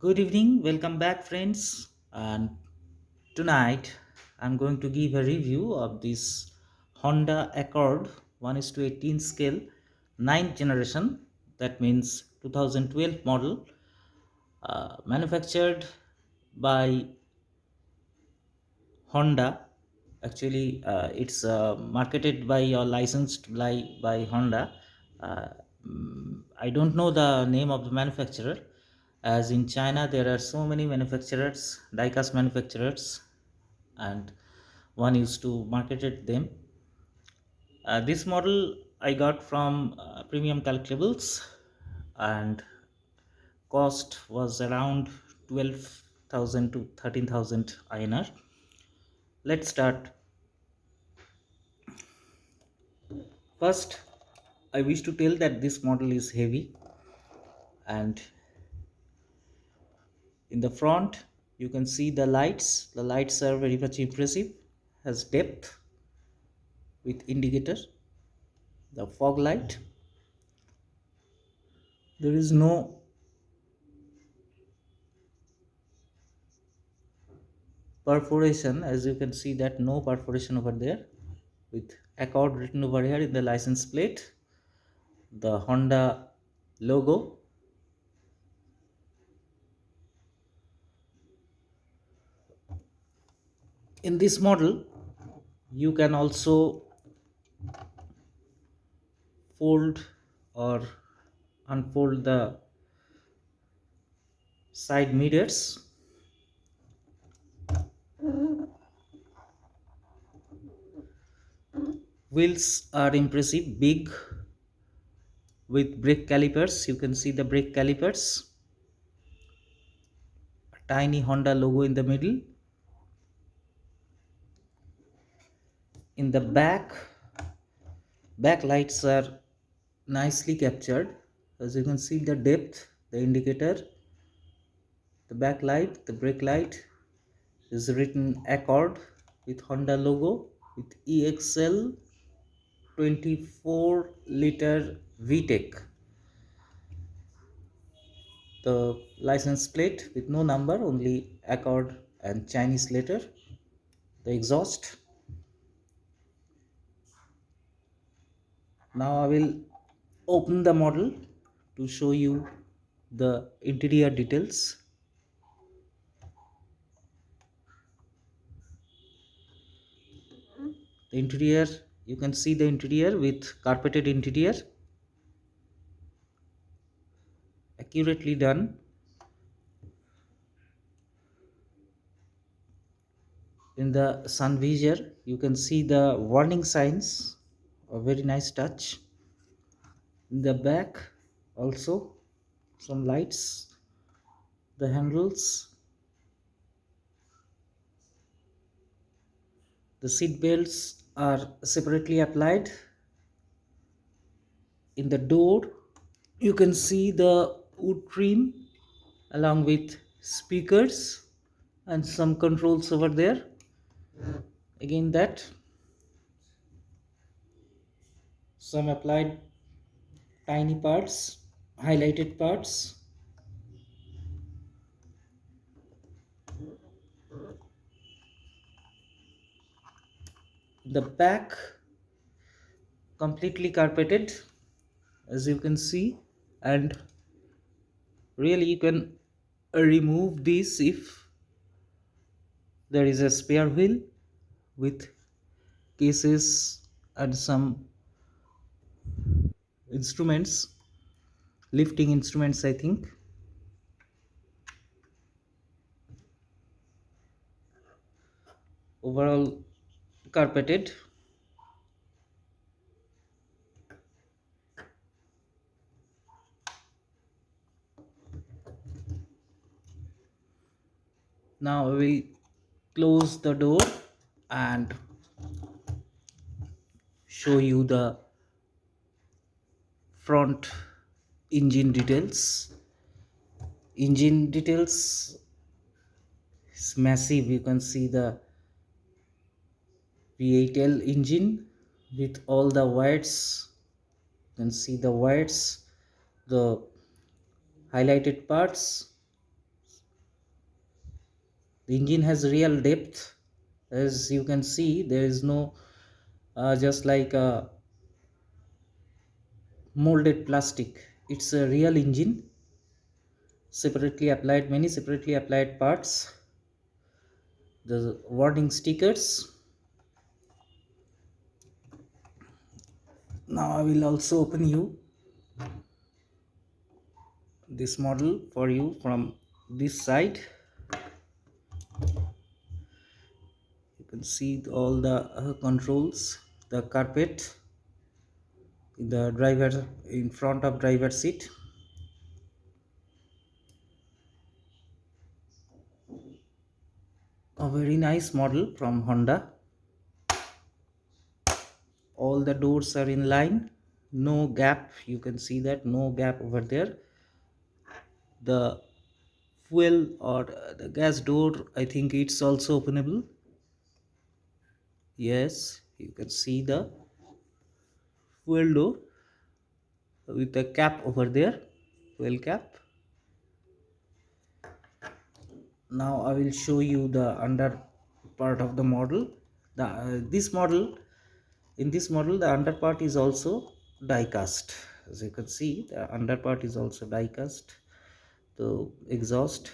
Good evening, welcome back, friends. And tonight I'm going to give a review of this Honda Accord 1 is to 18 scale, 9th generation, that means 2012 model, manufactured by Honda. Actually, it's marketed by or licensed by Honda. Uh, I don't know the name of the manufacturer, as in China there are so many manufacturers, diecast manufacturers, and one used to marketed them. This model I got from Premium Collectibles, and cost was around 12,000 to 13,000 INR. Let's start. First, I wish to tell that this model is heavy, and in the front you can see the lights. The lights are very much impressive, has depth with indicator, the fog light. There is no perforation, as you can see that no perforation over there, with Accord written over here in the license plate, the Honda logo. In this model you can also fold or unfold the side mirrors. Wheels are impressive, big, with brake calipers. You can see the brake calipers, a tiny Honda logo in the middle. In the back lights are nicely captured. As you can see, the depth, the indicator, the back light, the brake light is written Accord with Honda logo with EXL 24-liter VTEC. The license plate with no number, only Accord and Chinese letter. The exhaust. Now I will open the model to show you the interior details. The interior, you can see the interior with carpeted interior, accurately done. In the sun visor you can see the warning signs, a very nice touch. In the back also some lights, the handles, the seat belts are separately applied. In the door you can see the wood trim along with speakers and some controls over there. Again, that some applied tiny parts, highlighted parts. The back completely carpeted, as you can see, and really you can remove this if there is a spare wheel with cases and some instruments, lifting instruments, I think. Overall carpeted. Now we will close the door and show you the front engine details. Engine details is massive. You can see the V8L engine with all the wires. You can see the wires, the highlighted parts, The engine has real depth. As you can see, there is no just like a molded plastic. It's a real engine, separately applied, many separately applied parts. The warning stickers. Now I will also open you this model for you from this side. You can see all the controls, the carpet, the driver in front of driver seat. A very nice model from Honda. All the doors are in line, no gap. You can see that no gap over there. The fuel or the gas door, I think it's also openable. Yes, you can see the fuel door with a cap over there, fuel cap. Now I will show you the under part of the model. The this model In this model, the under part is also die cast. As you can see, the under part is also die cast. The exhaust,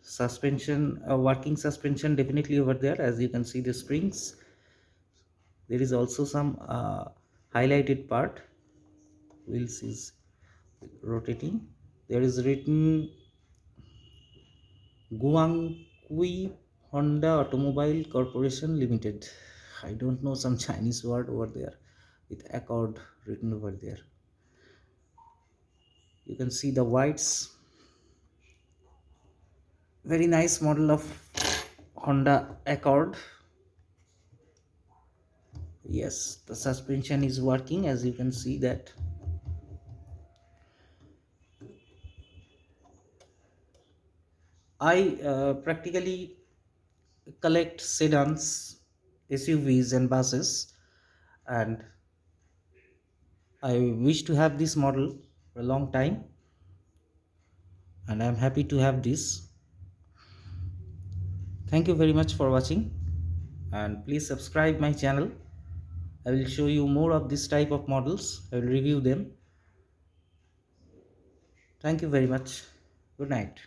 suspension, working suspension definitely over there. As you can see, the springs, there is also some highlighted part. Wheels is rotating. There is written Guangqi Honda Automobile Corporation Limited. I don't know, some Chinese word over there with Accord written over there. You can see the whites. Very nice model of Honda Accord. Yes, the suspension is working, as you can see that. I practically collect sedans, SUVs and buses, and I wish to have this model for a long time, and I'm happy to have this. Thank you very much for watching, and please subscribe my channel. I will show you more of this type of models. I will review them. Thank you very much. Good night.